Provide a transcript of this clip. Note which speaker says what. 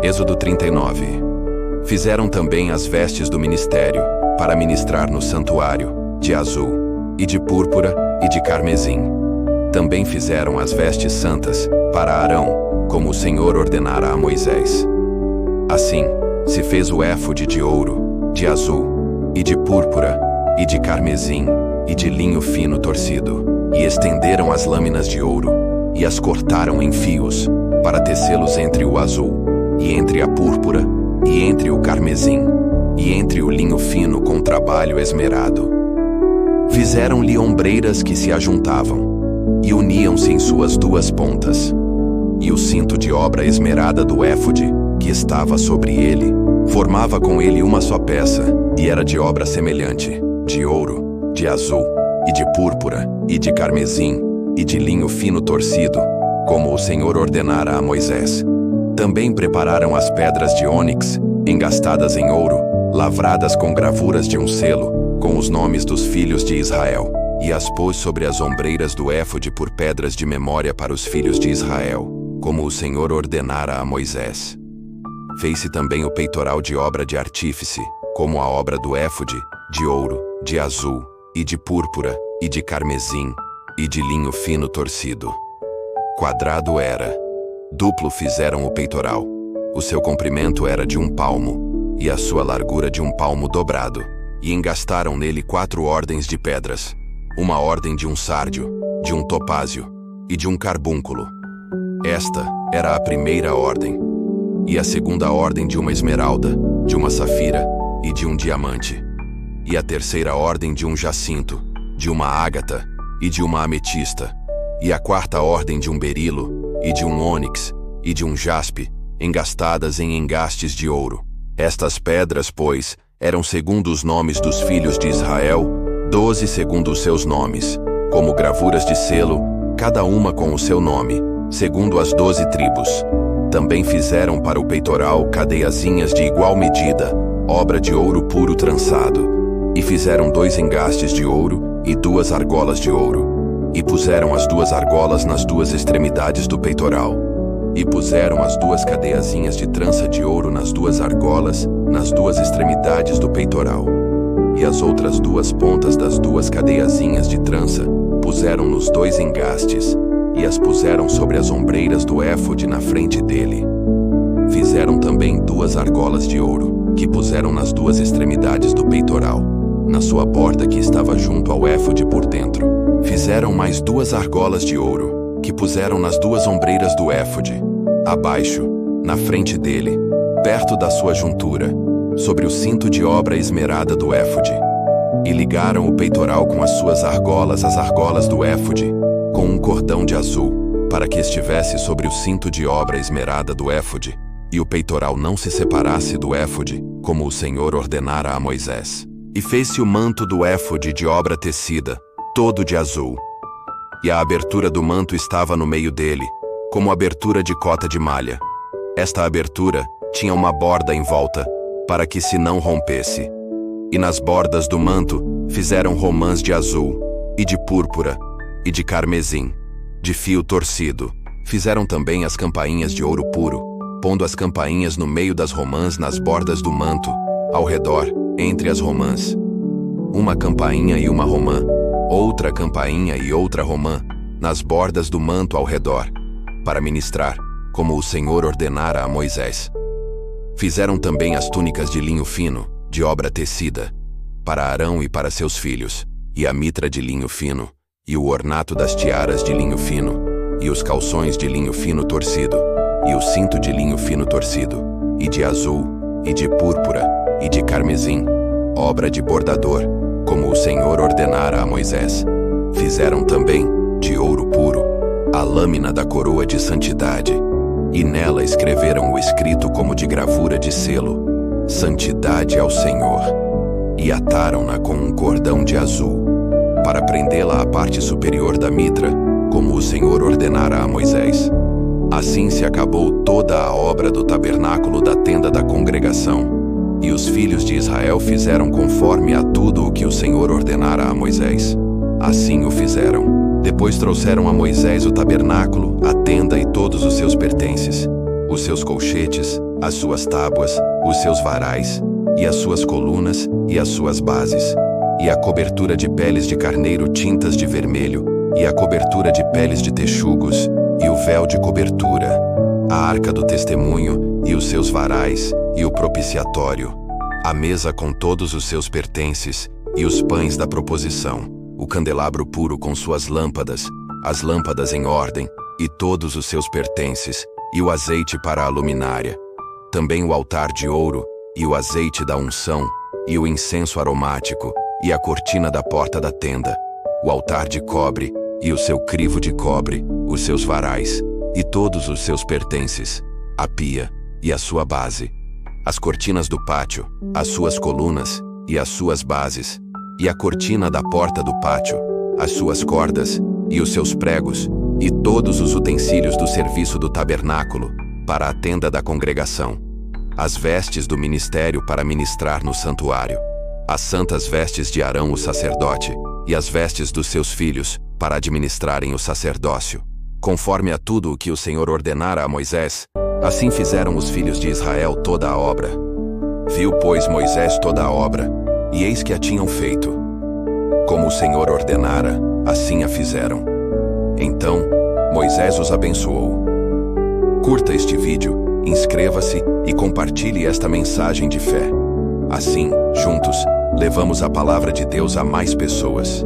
Speaker 1: Êxodo 39. Fizeram também as vestes do ministério, para ministrar no santuário, de azul, e de púrpura, e de carmesim. Também fizeram as vestes santas, para Arão, como o Senhor ordenara a Moisés. Assim, se fez o éfode de ouro, de azul, e de púrpura, e de carmesim, e de linho fino torcido, e estenderam as lâminas de ouro, e as cortaram em fios, para tecê-los entre o azul, e entre a púrpura, e entre o carmesim, e entre o linho fino com trabalho esmerado. Fizeram-lhe ombreiras que se ajuntavam, e uniam-se em suas duas pontas. E o cinto de obra esmerada do éfode, que estava sobre ele, formava com ele uma só peça, e era de obra semelhante, de ouro, de azul, e de púrpura, e de carmesim, e de linho fino torcido, como o Senhor ordenara a Moisés. Também prepararam as pedras de ônix, engastadas em ouro, lavradas com gravuras de um selo, com os nomes dos filhos de Israel, e as pôs sobre as ombreiras do éfode por pedras de memória para os filhos de Israel, como o Senhor ordenara a Moisés. Fez-se também o peitoral de obra de artífice, como a obra do éfode, de ouro, de azul, e de púrpura, e de carmesim, e de linho fino torcido. Quadrado era. Duplo fizeram o peitoral. O seu comprimento era de 1 palmo, e a sua largura de 1 palmo dobrado, e engastaram nele 4 ordens de pedras, uma ordem de um sárdio, de um topázio, e de um carbúnculo. Esta era a primeira ordem, e a segunda ordem de uma esmeralda, de uma safira e de um diamante, e a terceira ordem de um jacinto, de uma ágata e de uma ametista, e a quarta ordem de um berilo, e de um ônix, e de um jaspe, engastadas em engastes de ouro. Estas pedras, pois, eram segundo os nomes dos filhos de Israel, 12 segundo os seus nomes, como gravuras de selo, cada uma com o seu nome, segundo as 12 tribos. Também fizeram para o peitoral cadeiazinhas de igual medida, obra de ouro puro trançado, e fizeram 2 engastes de ouro e 2 argolas de ouro. E puseram as 2 argolas nas 2 extremidades do peitoral. E puseram as 2 cadeiazinhas de trança de ouro nas 2 argolas, nas 2 extremidades do peitoral. E as outras 2 pontas das 2 cadeiazinhas de trança puseram nos 2 engastes, e as puseram sobre as ombreiras do éfode na frente dele. Fizeram também 2 argolas de ouro, que puseram nas 2 extremidades do peitoral, na sua borda que estava junto ao éfode por dentro. Fizeram mais 2 argolas de ouro, que puseram nas 2 ombreiras do éfode, abaixo, na frente dele, perto da sua juntura, sobre o cinto de obra esmerada do éfode. E ligaram o peitoral com as suas argolas às argolas do éfode, com um cordão de azul, para que estivesse sobre o cinto de obra esmerada do éfode, e o peitoral não se separasse do éfode, como o Senhor ordenara a Moisés. E fez-se o manto do éfode de obra tecida, todo de azul. E a abertura do manto estava no meio dele, como abertura de cota de malha. Esta abertura tinha uma borda em volta, para que se não rompesse. E nas bordas do manto fizeram romãs de azul, e de púrpura, e de carmesim, de fio torcido. Fizeram também as campainhas de ouro puro, pondo as campainhas no meio das romãs nas bordas do manto, ao redor, entre as romãs. Uma campainha e uma romã, outra campainha e outra romã, nas bordas do manto ao redor, para ministrar, como o Senhor ordenara a Moisés. Fizeram também as túnicas de linho fino, de obra tecida, para Arão e para seus filhos, e a mitra de linho fino, e o ornato das tiaras de linho fino, e os calções de linho fino torcido, e o cinto de linho fino torcido, e de azul, e de púrpura, e de carmesim, obra de bordador, como o Senhor ordenara a Moisés. Fizeram também, de ouro puro, a lâmina da coroa de santidade, e nela escreveram o escrito como de gravura de selo, Santidade ao Senhor, e ataram-na com um cordão de azul, para prendê-la à parte superior da mitra, como o Senhor ordenara a Moisés. Assim se acabou toda a obra do tabernáculo da tenda da congregação. E os filhos de Israel fizeram conforme a tudo o que o Senhor ordenara a Moisés. Assim o fizeram. Depois trouxeram a Moisés o tabernáculo, a tenda e todos os seus pertences, os seus colchetes, as suas tábuas, os seus varais, e as suas colunas, e as suas bases, e a cobertura de peles de carneiro tintas de vermelho, e a cobertura de peles de texugos, e o véu de cobertura, a arca do testemunho, e os seus varais, e o propiciatório, a mesa com todos os seus pertences, e os pães da proposição, o candelabro puro com suas lâmpadas, as lâmpadas em ordem, e todos os seus pertences, e o azeite para a luminária, também o altar de ouro, e o azeite da unção, e o incenso aromático, e a cortina da porta da tenda, o altar de cobre, e o seu crivo de cobre, os seus varais, e todos os seus pertences, a pia, e a sua base, as cortinas do pátio, as suas colunas, e as suas bases, e a cortina da porta do pátio, as suas cordas, e os seus pregos, e todos os utensílios do serviço do tabernáculo, para a tenda da congregação, as vestes do ministério para ministrar no santuário, as santas vestes de Arão o sacerdote, e as vestes dos seus filhos, para administrarem o sacerdócio. Conforme a tudo o que o Senhor ordenara a Moisés, assim fizeram os filhos de Israel toda a obra. Viu, pois, Moisés toda a obra, e eis que a tinham feito. Como o Senhor ordenara, assim a fizeram. Então, Moisés os abençoou. Curta este vídeo, inscreva-se e compartilhe esta mensagem de fé. Assim, juntos, levamos a palavra de Deus a mais pessoas.